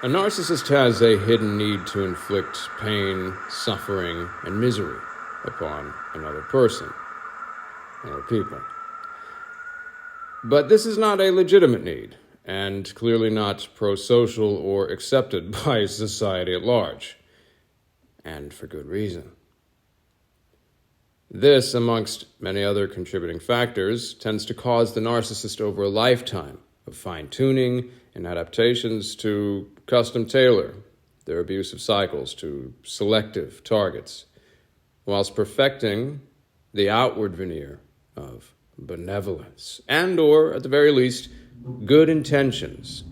A narcissist has a hidden need to inflict pain, suffering, and misery upon another person or people. But this is not a legitimate need, and clearly not pro-social or accepted by society at large, and for good reason. This, amongst many other contributing factors, tends to cause the narcissist over a lifetime of fine-tuning and adaptations to custom tailor their abusive cycles to selective targets, whilst perfecting the outward veneer of benevolence and, or at the very least, good intentions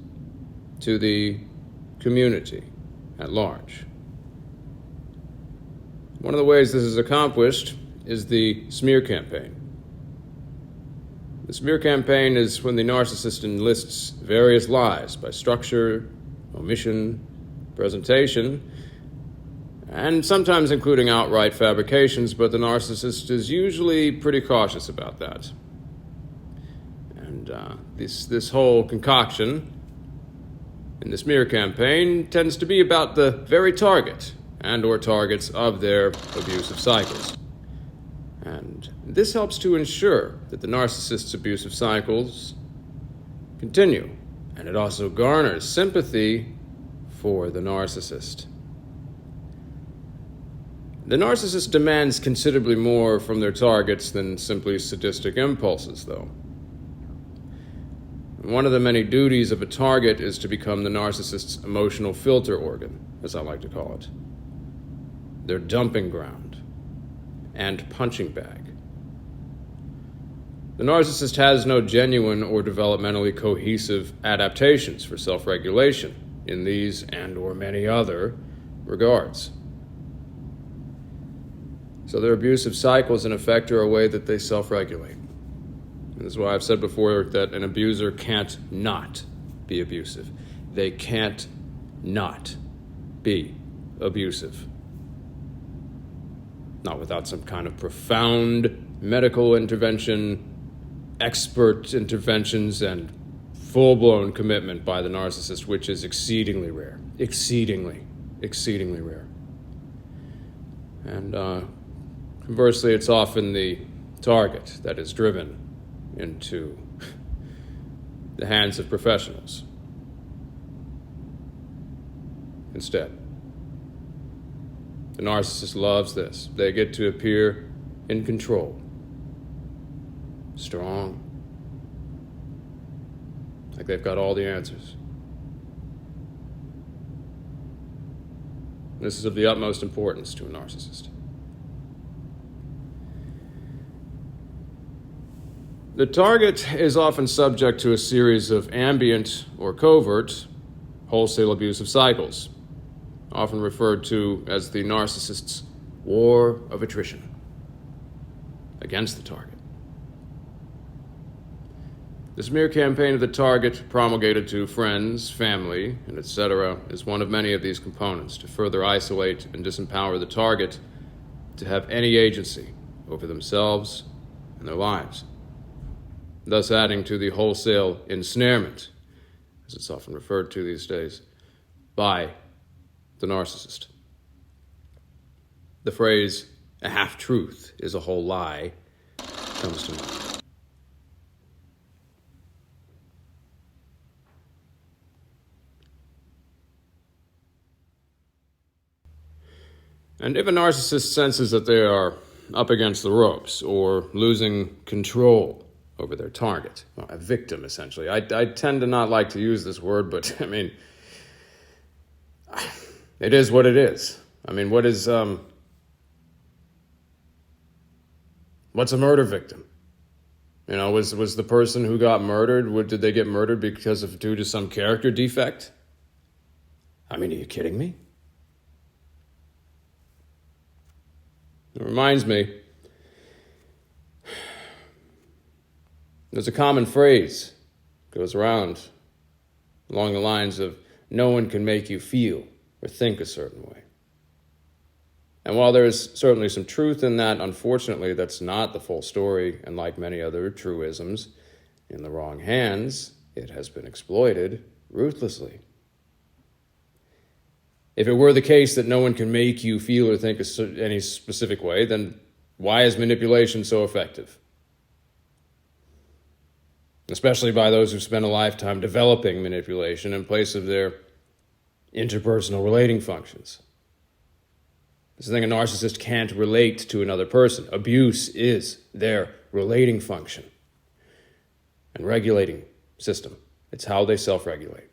to the community at large. One of the ways this is accomplished is the smear campaign. The smear campaign is when the narcissist enlists various lies by structure, omission, presentation, and sometimes including outright fabrications, but the narcissist is usually pretty cautious about that. And this whole concoction in the smear campaign tends to be about the very target and or targets of their abusive cycles. And this helps to ensure that the narcissist's abusive cycles continue, and it also garners sympathy for the narcissist. The narcissist demands considerably more from their targets than simply sadistic impulses, though. One of the many duties of a target is to become the narcissist's emotional filter organ, as I like to call it. Their dumping ground and punching bag. The narcissist has no genuine or developmentally cohesive adaptations for self-regulation in these and or many other regards. So their abusive cycles, in effect, are a way that they self-regulate. And this is why I've said before that an abuser can't not be abusive. They can't not be abusive. Not without some kind of profound medical intervention, expert interventions, and full-blown commitment by the narcissist, which is exceedingly rare. Exceedingly rare. And conversely, it's often the target that is driven into the hands of professionals instead. The narcissist loves this. They get to appear in control, strong, like they've got all the answers. This is of the utmost importance to a narcissist. The target is often subject to a series of ambient or covert wholesale abusive cycles, often referred to as the narcissist's war of attrition against the target. The smear campaign of the target, promulgated to friends, family, and etc., is one of many of these components to further isolate and disempower the target to have any agency over themselves and their lives, thus adding to the wholesale ensnarement, as it's often referred to these days, by the narcissist. The phrase, "a half-truth is a whole lie," comes to mind. And if a narcissist senses that they are up against the ropes or losing control over their target, well, a victim, essentially. I tend to not like to use this word, but I mean, it is what it is. I mean, what's a murder victim? You know, was the person who got murdered, did they get murdered due to some character defect? I mean, are you kidding me? It reminds me, there's a common phrase that goes around along the lines of, no one can make you feel or think a certain way. And while there's certainly some truth in that, unfortunately, that's not the full story, and like many other truisms, in the wrong hands, it has been exploited ruthlessly. If it were the case that no one can make you feel or think any specific way, then why is manipulation so effective? Especially by those who spend a lifetime developing manipulation in place of their interpersonal relating functions. This thing, a narcissist can't relate to another person. Abuse is their relating function and regulating system. It's how they self-regulate.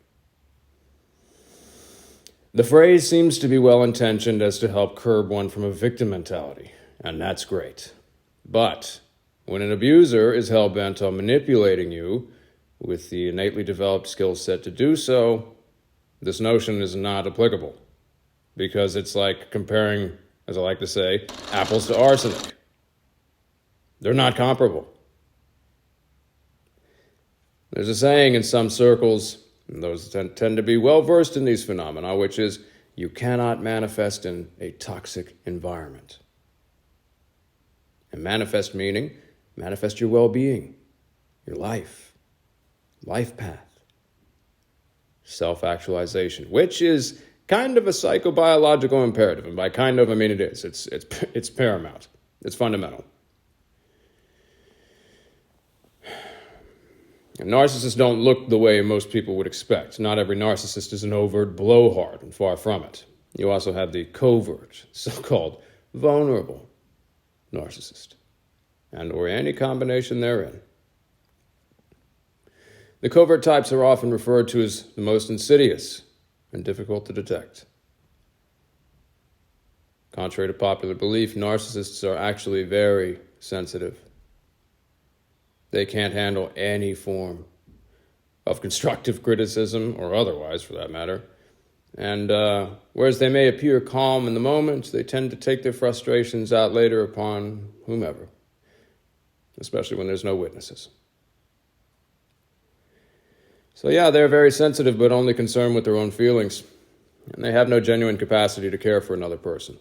The phrase seems to be well-intentioned as to help curb one from a victim mentality, and that's great. But when an abuser is hell-bent on manipulating you with the innately developed skill set to do so, this notion is not applicable, because it's like comparing, as I like to say, apples to arsenic. They're not comparable. There's a saying in some circles, and those tend to be well-versed in these phenomena, which is, you cannot manifest in a toxic environment. And manifest meaning, manifest your well-being, your life path, self-actualization, which is kind of a psychobiological imperative. And by kind of, I mean it is. It's paramount. It's fundamental. And narcissists don't look the way most people would expect. Not every narcissist is an overt blowhard, and far from it. You also have the covert, so-called vulnerable narcissist, and/or any combination therein. The covert types are often referred to as the most insidious and difficult to detect. Contrary to popular belief, narcissists are actually very sensitive. They can't handle any form of constructive criticism, or otherwise for that matter. And whereas they may appear calm in the moment, they tend to take their frustrations out later upon whomever, especially when there's no witnesses. So yeah, they're very sensitive, but only concerned with their own feelings. And they have no genuine capacity to care for another person.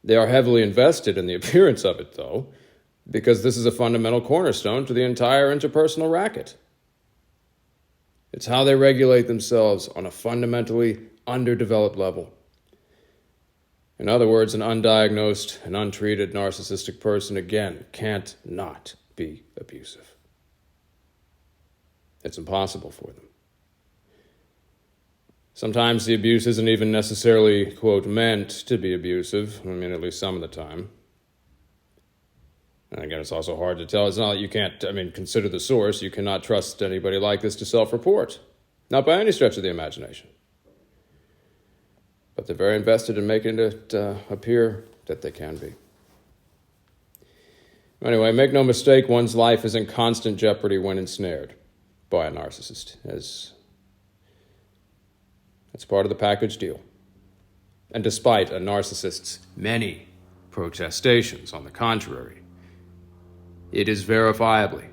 They are heavily invested in the appearance of it, though, because this is a fundamental cornerstone to the entire interpersonal racket. It's how they regulate themselves on a fundamentally underdeveloped level. In other words, an undiagnosed and untreated narcissistic person, again, can't not be abusive. It's impossible for them. Sometimes the abuse isn't even necessarily, quote, meant to be abusive. I mean, at least some of the time. And again, it's also hard to tell. It's not that you can't, consider the source. You cannot trust anybody like this to self-report. Not by any stretch of the imagination. But they're very invested in making it appear that they can be. Anyway, make no mistake, one's life is in constant jeopardy when ensnared by a narcissist. That's part of the package deal. And despite a narcissist's many protestations, on the contrary, it is verifiably,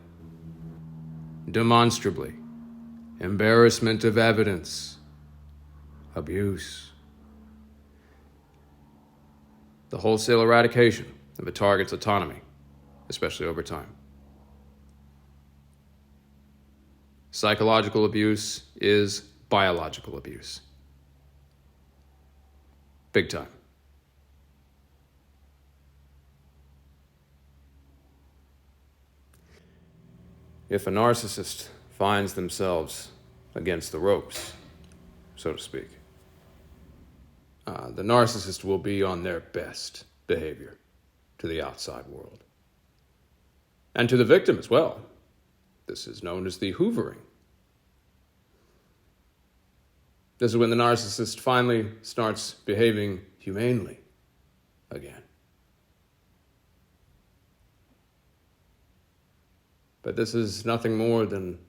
demonstrably, embarrassment of evidence, abuse, the wholesale eradication of a target's autonomy, especially over time. Psychological abuse is biological abuse. Big time. If a narcissist finds themselves against the ropes, so to speak, the narcissist will be on their best behavior to the outside world. And to the victim as well. This is known as the hoovering. This is when the narcissist finally starts behaving humanely again. But this is nothing more than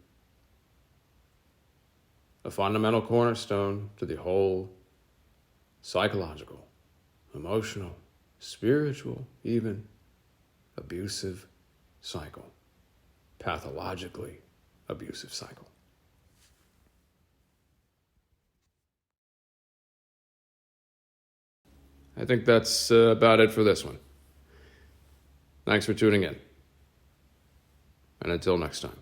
a fundamental cornerstone to the whole psychological, emotional, spiritual, even abusive cycle. Pathologically abusive cycle. I think that's about it for this one. Thanks for tuning in. And until next time.